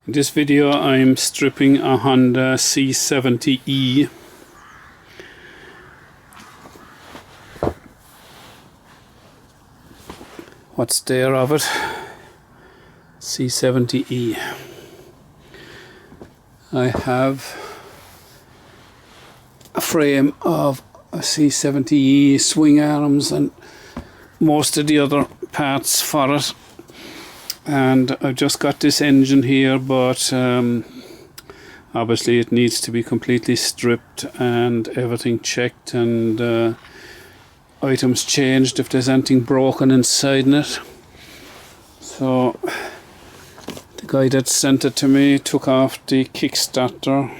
In this video I'm stripping a Honda C70E. What's there of it? C70E. I have a frame of a C70E, swing arms and most of the other parts for it. And I've just got this engine here, but obviously it needs to be completely stripped and everything checked and items changed if there's anything broken inside it. So the guy that sent it to me took off the kickstarter,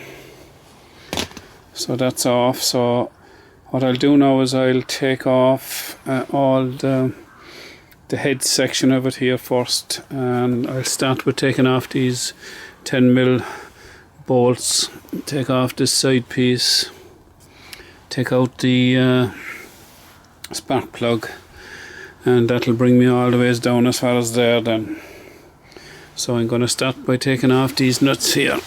so that's off. So what I'll do now is I'll take off all the head section of it here first, and I'll start with taking off these 10mm bolts, take off this side piece, take out the spark plug, and that'll bring me all the ways down as far as there then. So I'm going to start by taking off these nuts here.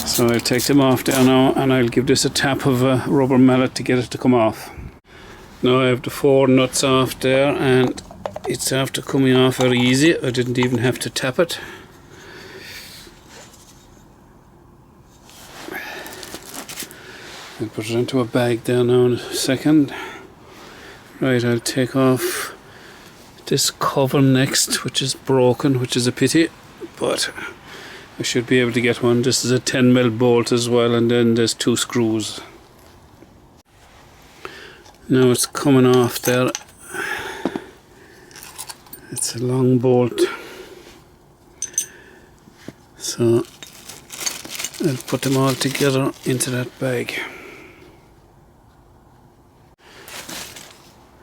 So I'll take them off there now, and I'll give this a tap of a rubber mallet to get it to come off. Now I have the 4 nuts off there, and it's after coming off very easy. I didn't even have to tap it. I'll put it into a bag there now in a second. Right, I'll take off this cover next, which is broken, which is a pity, but I should be able to get one. This is a 10mm bolt as well, and then there's 2 screws. Now it's coming off there. It's a long bolt, so I'll put them all together into that bag.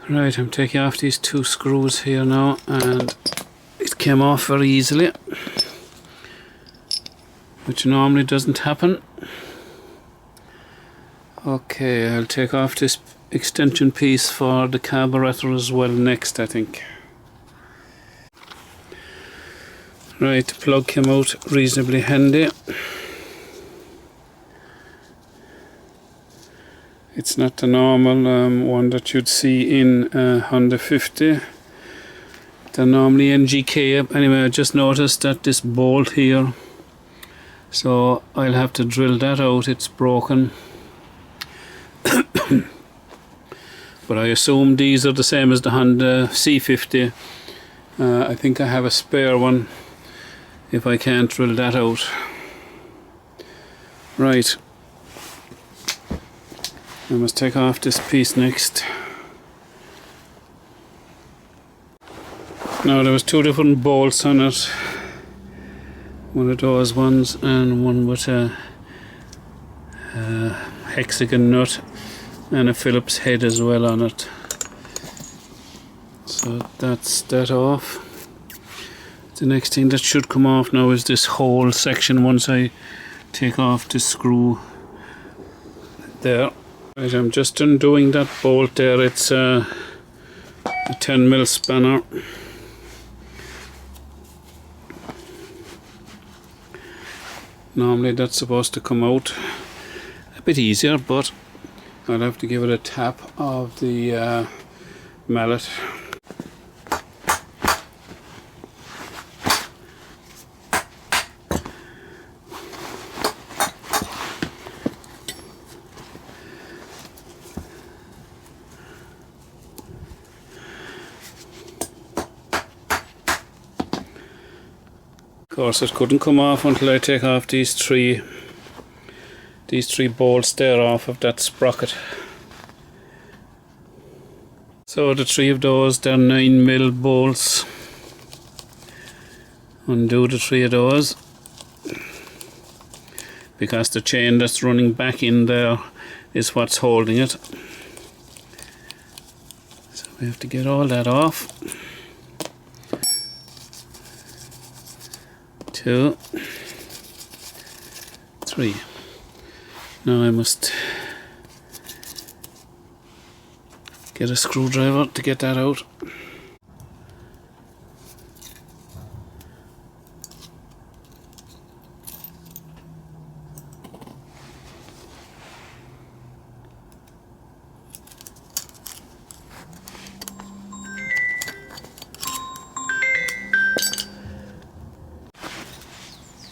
Right, I'm taking off these 2 screws here now, and it came off very easily, which normally doesn't happen. Okay, I'll take off this extension piece for the carburetor as well next, I think. Right, the plug came out reasonably handy. It's not the normal one that you'd see in Honda 50. They're normally NGK. Anyway, I just noticed that this bolt here, so I'll have to drill that out. It's broken. But I assume these are the same as the Honda C50. I think I have a spare one if I can't drill that out. Right, I must take off this piece next. Now there was 2 different bolts on it. One of those ones and one with a hexagon nut and a Phillips head as well on it. So that's that off. The next thing that should come off now is this whole section once I take off the screw there. Right, I'm just undoing that bolt there. It's a 10mm spanner. Normally that's supposed to come out a bit easier, but I'll have to give it a tap of the mallet. Of course, it couldn't come off until I take off these three bolts there off of that sprocket. So the 3 of those, they're 9mm bolts. Undo the 3 of those. because the chain that's running back in there is what's holding it. So we have to get all that off. 2, 3. Now I must get a screwdriver to get that out.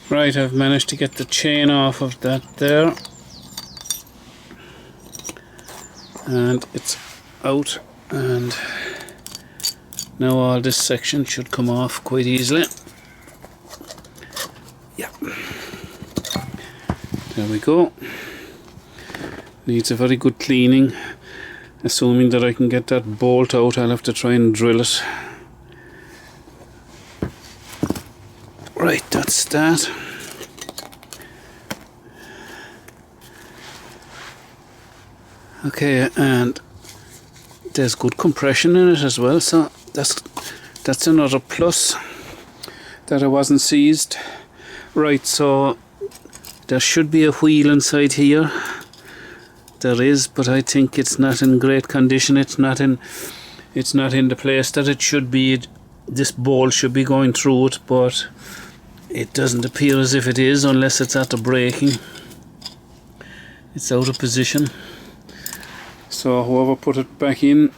Right, I've managed to get the chain off of that there, and it's out, and now all this section should come off quite easily. Yeah, there we go. Needs a very good cleaning. Assuming that I can get that bolt out, I'll have to try and drill it. Right, that's that. Okay, and there's good compression in it as well, so that's another plus that I wasn't seized. Right, so there should be a wheel inside here. There is, but I think it's not in great condition. It's not in the place that it should be. This bolt should be going through it, but it doesn't appear as if it is, unless it's at the braking. It's out of position. So whoever put it back in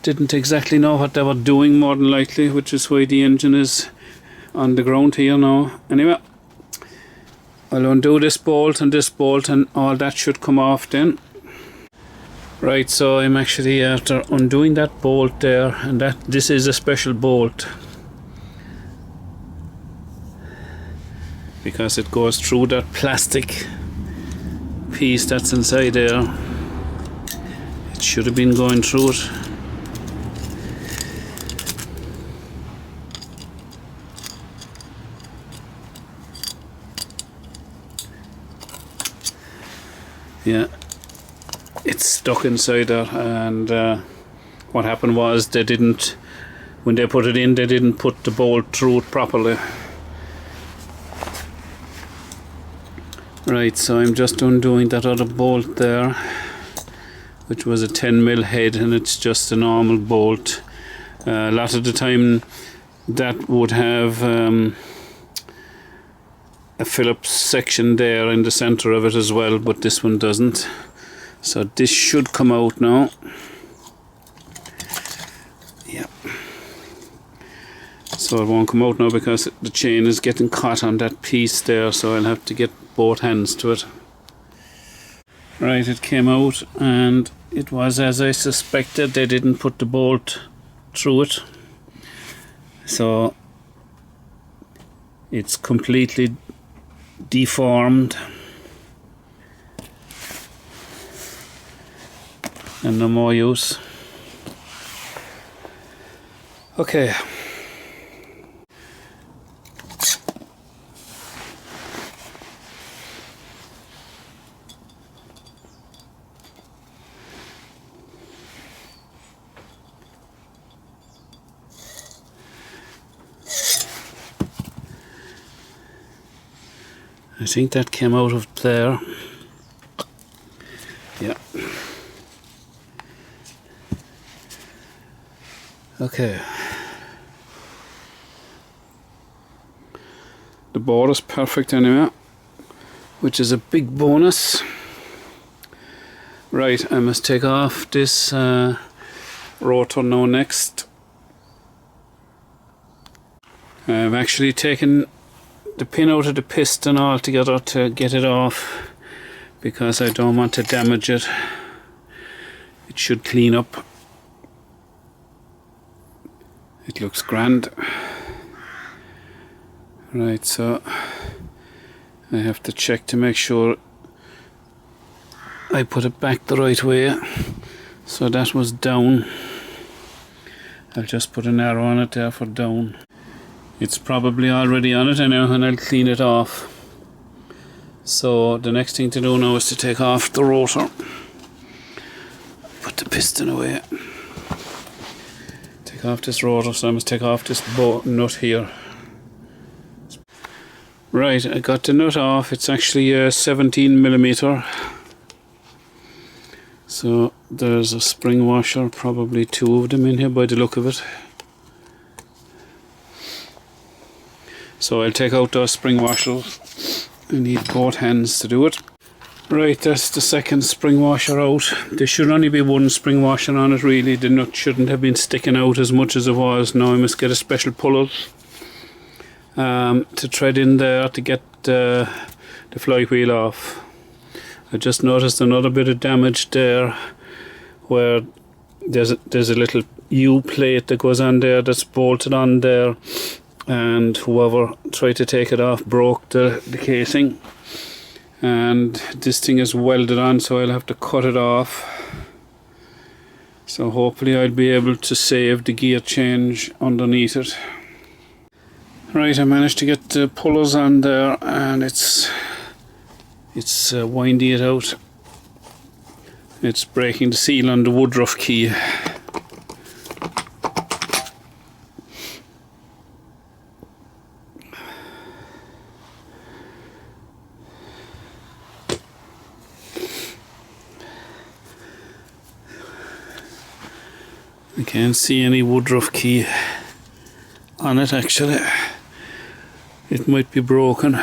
didn't exactly know what they were doing, more than likely, which is why the engine is on the ground here now. Anyway, I'll undo this bolt and all that should come off then. Right, so I'm actually after undoing that bolt there, and this is a special bolt because it goes through that plastic piece that's inside there. It should have been going through it. Yeah, it's stuck inside there, and what happened was when they put it in, they didn't put the bolt through it properly. Right, so I'm just undoing that other bolt there, which was a 10mm head, and it's just a normal bolt. A lot of the time that would have a Phillips section there in the center of it as well, but this one doesn't. So this should come out now. Yeah. So it won't come out now because the chain is getting caught on that piece there, so I'll have to get both hands to it. Right, it came out, and it was as I suspected. They didn't put the bolt through it, so it's completely deformed and no more use. Okay. I think that came out of there. Yeah. Okay. The board is perfect anyway, which is a big bonus. Right, I must take off this rotor now next. I've actually taken the pin out of the piston altogether to get it off because I don't want to damage it. It should clean up. It looks grand. Right, so I have to check to make sure I put it back the right way. So that was down. I'll just put an arrow on it there for down. It's probably already on it, I know, and I'll clean it off. So the next thing to do now is to take off the rotor, put the piston away, take off this rotor. So I must take off this nut here. Right, I got the nut off. It's actually a 17mm. So there's a spring washer, probably 2 of them in here by the look of it. So I'll take out those spring washers. I need both hands to do it. Right, that's the second spring washer out. There should only be one spring washer on it really. The nut shouldn't have been sticking out as much as it was. Now I must get a special puller to thread in there to get the flywheel off. I just noticed another bit of damage there where there's a little U-plate that goes on there that's bolted on there, and whoever tried to take it off broke the casing, and this thing is welded on, so I'll have to cut it off. So hopefully I'll be able to save the gear change underneath it. Right, I managed to get the pullers on there, and it's winding it out. It's breaking the seal on the Woodruff key. I can't see any Woodruff key on it actually. It might be broken.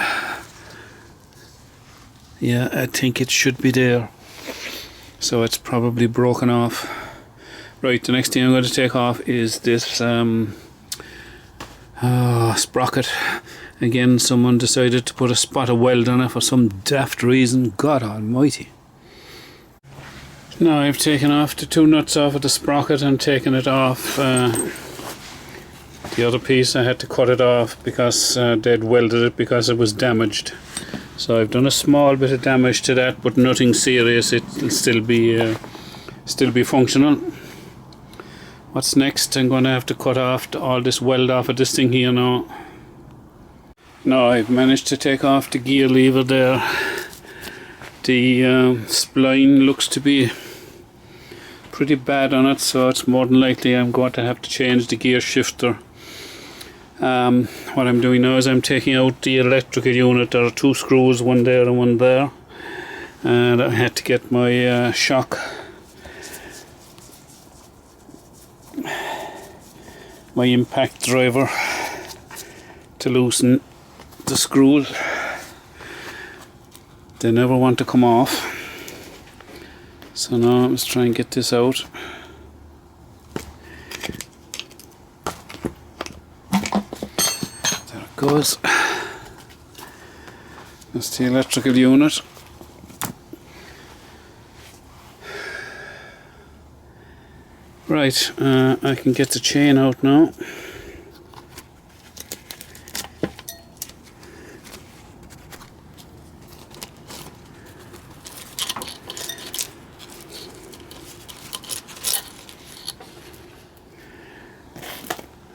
Yeah, I think it should be there. So it's probably broken off. Right, the next thing I'm going to take off is this sprocket. Again, someone decided to put a spot of weld on it for some daft reason. God almighty. Now I've taken off the 2 nuts off of the sprocket and taken it off. The other piece I had to cut it off because they'd welded it because it was damaged. So I've done a small bit of damage to that, but nothing serious. It'll still be functional. What's next? I'm going to have to cut off all this weld off of this thing here now. Now I've managed to take off the gear lever there. The spline looks to be pretty bad on it, so it's more than likely I'm going to have to change the gear shifter. What I'm doing now is I'm taking out the electrical unit. There are 2 screws, one there and one there, and I had to get my my impact driver to loosen the screws. They never want to come off. So now let's try and get this out. There it goes. That's the electrical unit. Right, I can get the chain out now.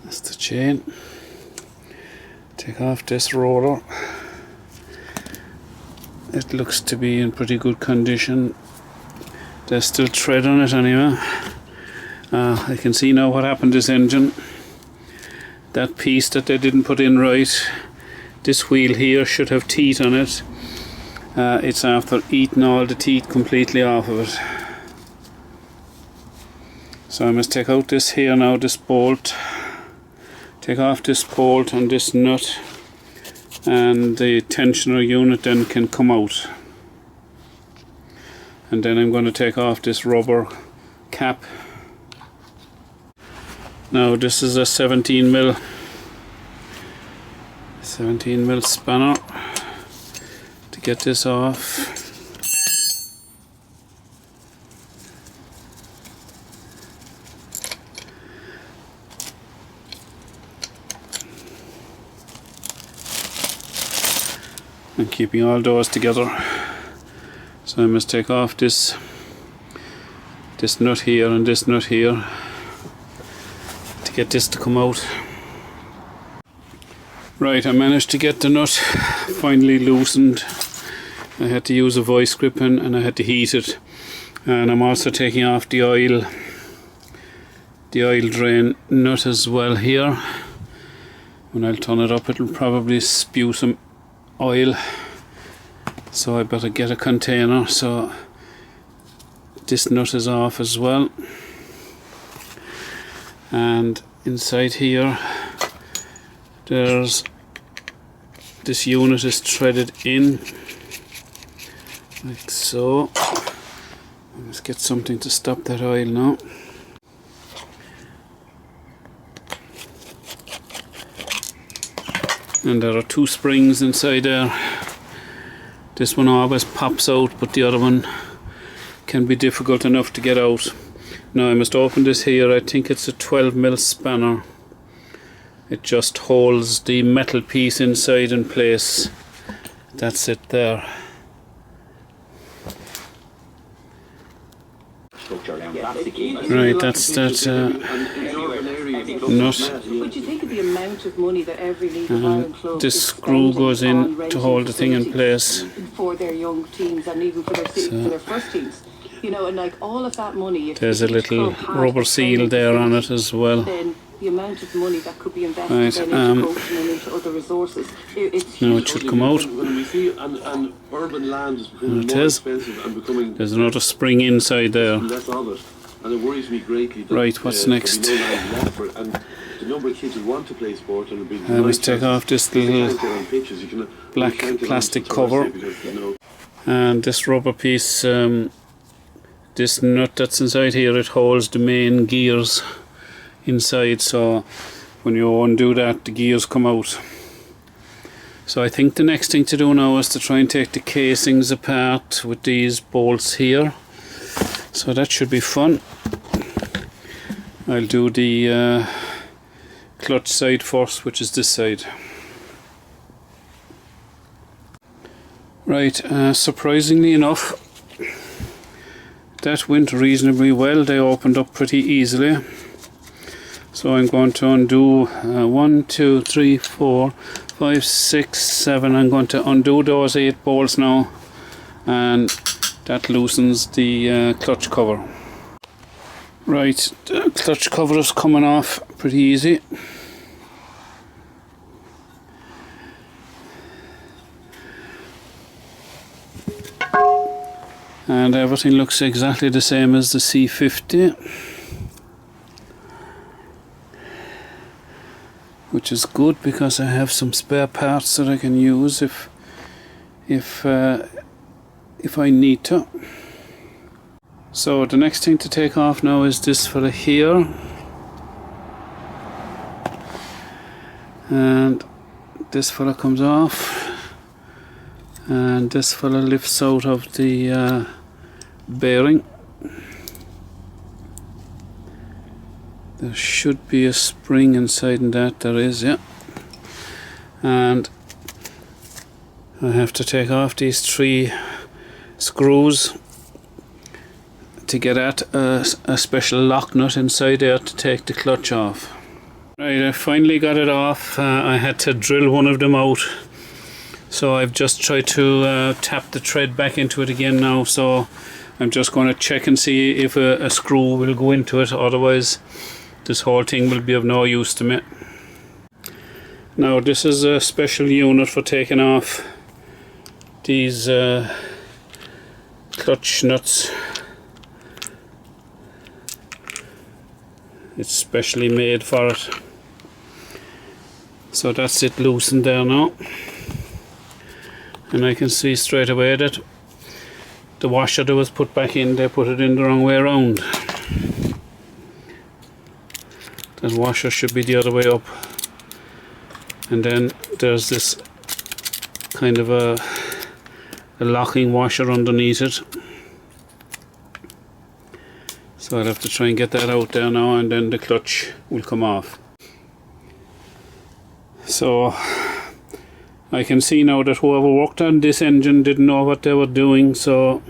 That's the chain. Take off this rotor. It looks to be in pretty good condition. There's still tread on it anyway. I can see now what happened to this engine. That piece that they didn't put in right, this wheel here should have teeth on it. It's after eating all the teeth completely off of it. So I must take out this here now, this bolt. Take off this bolt and this nut, and the tensioner unit then can come out. And then I'm going to take off this rubber cap. Now this is a 17mm spanner to get this off. And keeping all those together. So I must take off this nut here and this nut here to get this to come out. Right, I managed to get the nut finally loosened. I had to use a voice grip and I had to heat it. And I'm also taking off the oil drain nut as well here. When I'll turn it up, it'll probably spew some oil, so I better get a container. So this nut is off as well, and inside here there's this unit is threaded in like so. Let's get something to stop that oil now. And there are 2 springs inside there. This one always pops out, but the other one can be difficult enough to get out. Now I must open this here. I think it's a 12mm spanner. It just holds the metal piece inside in place. That's it there. Right, that's that nut. Would you think of the amount of money that every League of Ireland club this screw goes in to hold the thing in place for their young teams and even for their first teams? You know, and like all of that money. There's a little rubber seal there on it as well. Then the amount of money that could be invested into coaching and into other resources. Now it should come out. When we see an urban land is becoming more expensive and becoming, there's another spring inside there. Less of it, and it worries me greatly that, right, what's next? And the number of kids who want to play sport and be I must take off this little black plastic cover, and this rubber piece, this nut that's inside here, it holds the main gears inside, so when you undo that, the gears come out. So I think the next thing to do now is to try and take the casings apart with these bolts here, so that should be fun. I'll do the clutch side first, which is this side. Right, surprisingly enough, that went reasonably well. They opened up pretty easily. So I'm going to undo 1, 2, 3, 4, 5, 6, 7. I'm going to undo those 8 bolts now, and that loosens the clutch cover. Right, the clutch cover is coming off pretty easy. And everything looks exactly the same as the C50, which is good because I have some spare parts that I can use if I need to. So the next thing to take off now is this fella here, and this fella comes off, and this fella lifts out of the bearing. There should be a spring inside in that. There is, yeah. And I have to take off these 3 screws to get at a special lock nut inside there to take the clutch off. Right, I finally got it off. I had to drill one of them out, so I've just tried to tap the thread back into it again now. So I'm just going to check and see if a screw will go into it, otherwise this whole thing will be of no use to me. Now this is a special unit for taking off these clutch nuts. It's specially made for it. So that's it loosened there now, and I can see straight away that the washer that was put back in, they put it in the wrong way around. That washer should be the other way up, and then there's this kind of a locking washer underneath it. So I'll have to try and get that out there now, and then the clutch will come off. So I can see now that whoever worked on this engine didn't know what they were doing, so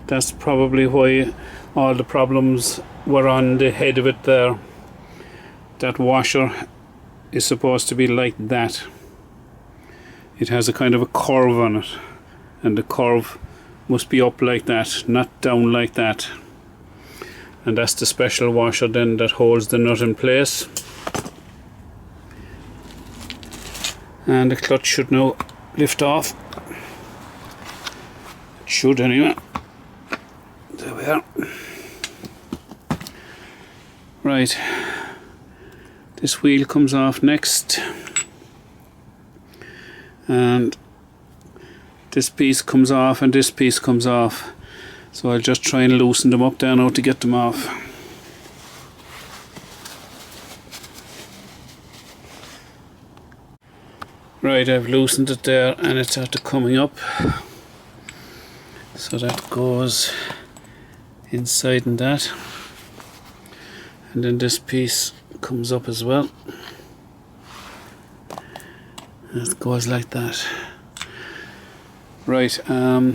that's probably why all the problems were on the head of it there. That washer is supposed to be like that. It has a kind of a curve on it, and the curve must be up like that, not down like that. And that's the special washer then that holds the nut in place. And the clutch should now lift off. It should anyway. There we are. Right, this wheel comes off next, and this piece comes off and this piece comes off, so I'll just try and loosen them up there now to get them off. Right, I've loosened it there and it's after coming up, so that goes inside in that. And then this piece comes up as well. And it goes like that. Right, I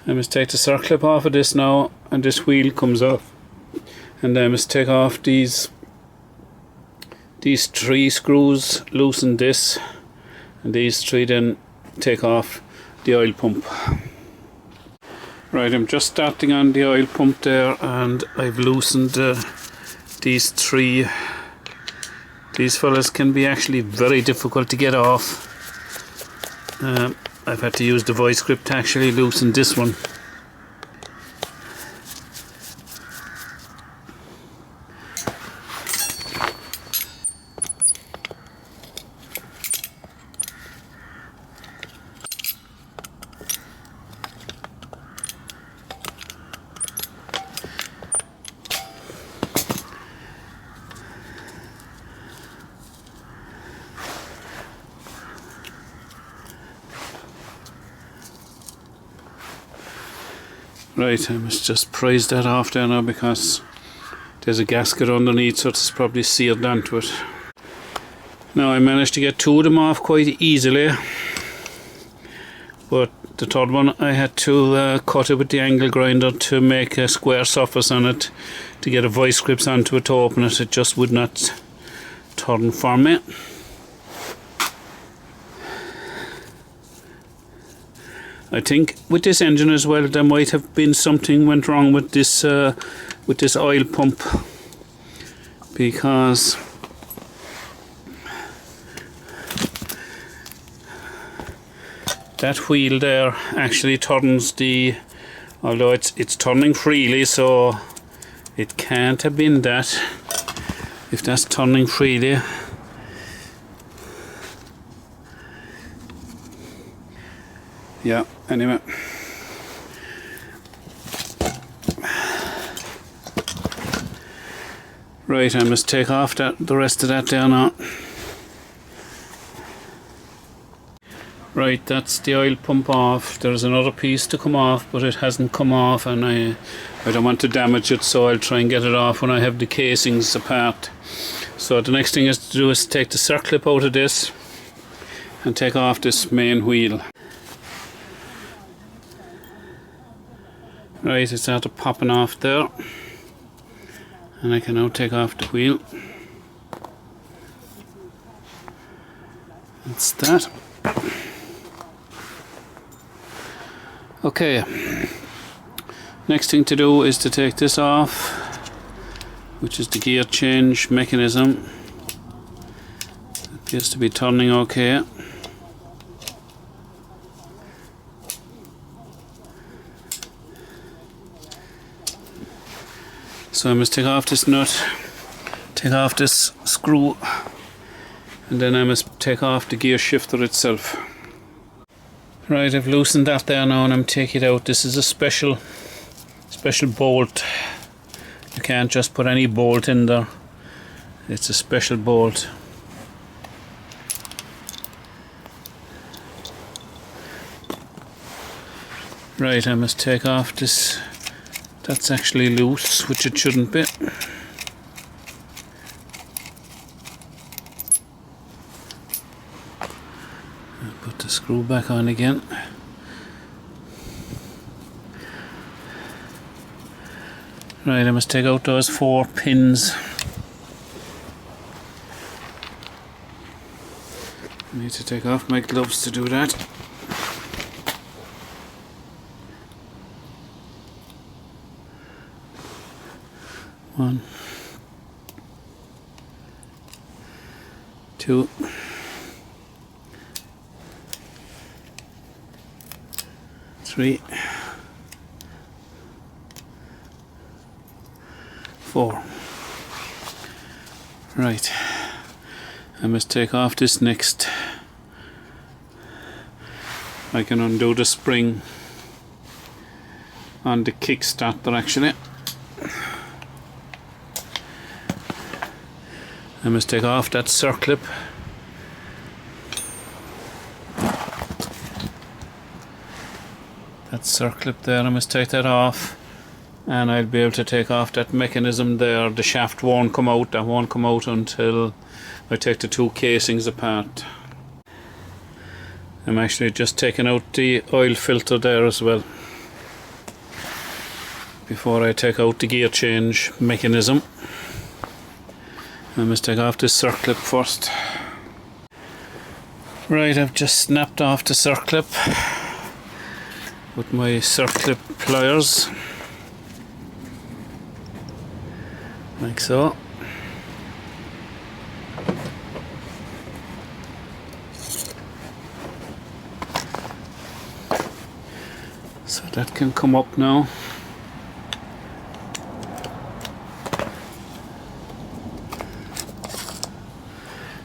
must take the circle clip off of this now, and this wheel comes off. And I must take off these 3 screws, loosen this, and these 3 then take off the oil pump. Right, I'm just starting on the oil pump there, and I've loosened these 3. These fellas can be actually very difficult to get off. I've had to use the voice grip to actually loosen this one. Right, I must just prise that off there now because there's a gasket underneath, so it's probably sealed onto it. Now I managed to get 2 of them off quite easily, but the third one I had to cut it with the angle grinder to make a square surface on it to get a vice grips onto it to open it. It just would not turn for me. I think with this engine as well, there might have been something went wrong with this oil pump, because that wheel there actually turns although it's turning freely, so it can't have been that if that's turning freely. Yeah, anyway. Right, I must take off the rest of that there now. Right, that's the oil pump off. There's another piece to come off, but it hasn't come off, and I don't want to damage it, so I'll try and get it off when I have the casings apart. So the next thing is to do is take the circle clip out of this and take off this main wheel. Right, it's after popping off there, and I can now take off the wheel. That's that. Okay, next thing to do is to take this off, which is the gear change mechanism. It appears to be turning okay. So I must take off this nut, take off this screw, and then I must take off the gear shifter itself. Right, I've loosened that there now and I'm taking it out. This is a special bolt. You can't just put any bolt in there. It's a special bolt. Right, I must take off this. That's actually loose, which it shouldn't be. I'll put the screw back on again. Right, I must take out those 4 pins. I need to take off my gloves to do that. 1, 2, 3, 4. Right, I must take off this next. I can undo the spring on the kickstarter actually. I must take off that circlip. That circlip there, I must take that off, and I'll be able to take off that mechanism there. The shaft won't come out, that won't come out until I take the two casings apart. I'm actually just taking out the oil filter there as well before I take out the gear change mechanism. I must take off this circlip first. Right, I've just snapped off the circlip with my circlip pliers, like so. So that can come up now.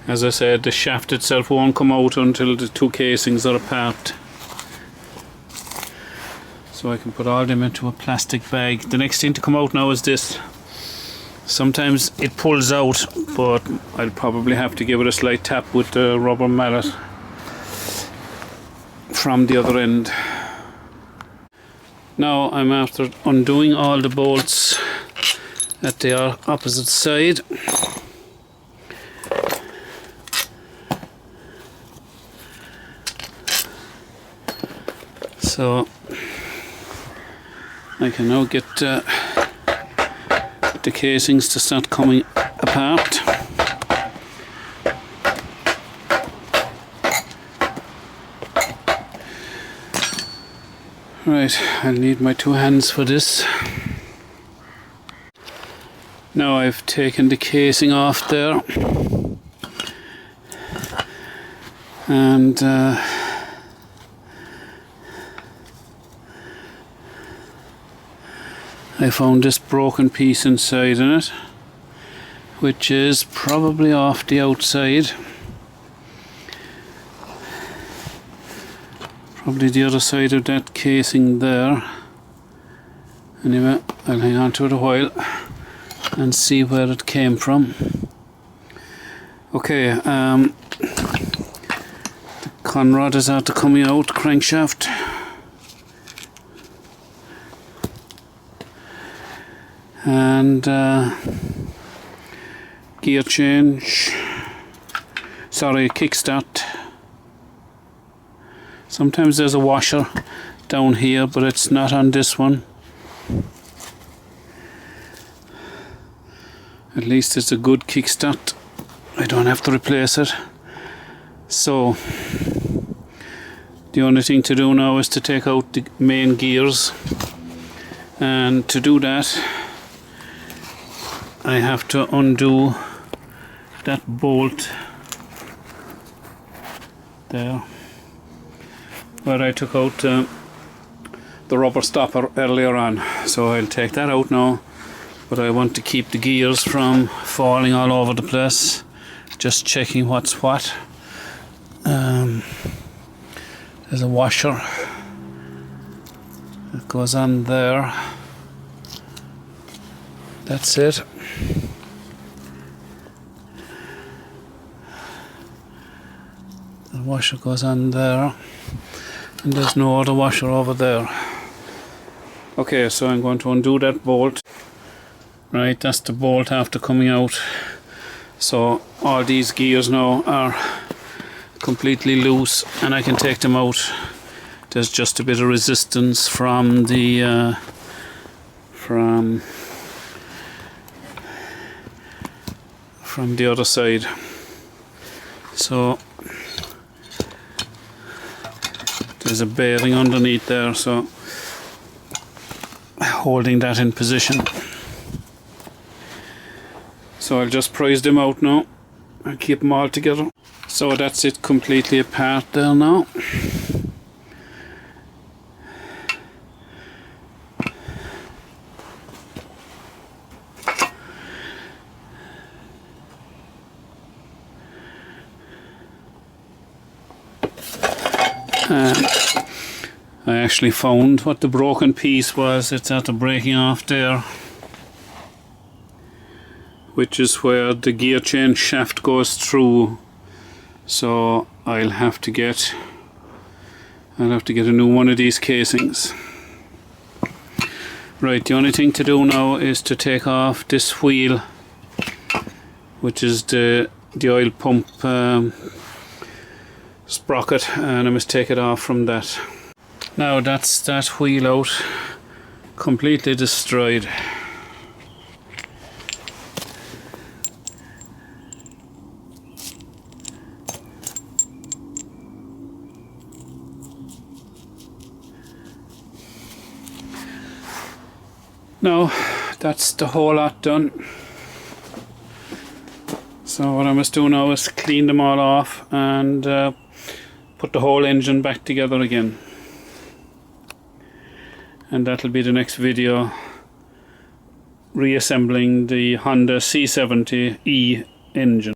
As I said, the shaft itself won't come out until the two casings are apart. So I can put all them into a plastic bag. The next thing to come out now is this. Sometimes it pulls out, but I'll probably have to give it a slight tap with the rubber mallet from the other end. Now I'm after undoing all the bolts at the opposite side. So I can now get the casings to start coming apart. Right, I'll need my two hands for this. Now I've taken the casing off there, and I found this broken piece inside in it, which is probably off the outside. Probably the other side of that casing there. Anyway, I'll hang on to it a while and see where it came from. Okay, the conrod is after coming out, crankshaft. And gear change, sorry, kickstart. Sometimes there's a washer down here, but it's not on this one. At least it's a good kickstart. I don't have to replace it. So the only thing to do now is to take out the main gears, and to do that I have to undo that bolt there where I took out the rubber stopper earlier on. So I'll take that out now, but I want to keep the gears from falling all over the place. Just checking what's what. There's a washer that goes on there. That's it. The washer goes on there, and there's no other washer over there. Okay, so I'm going to undo that bolt. Right, that's the bolt after coming out. So all these gears now are completely loose, and I can take them out. There's just a bit of resistance from the from the other side. So there's a bearing underneath there, so holding that in position. So I'll just prise them out now and keep them all together. So that's it, completely apart there now. I actually found what the broken piece was. It's at the breaking off there, which is where the gear change shaft goes through. So I'll have to get a new one of these casings. Right, the only thing to do now is to take off this wheel, which is the oil pump sprocket, and I must take it off from that. Now that's that wheel out, completely destroyed. Now that's the whole lot done. So what I must do now is clean them all off and put the whole engine back together again. And that'll be the next video, reassembling the Honda C70E engine.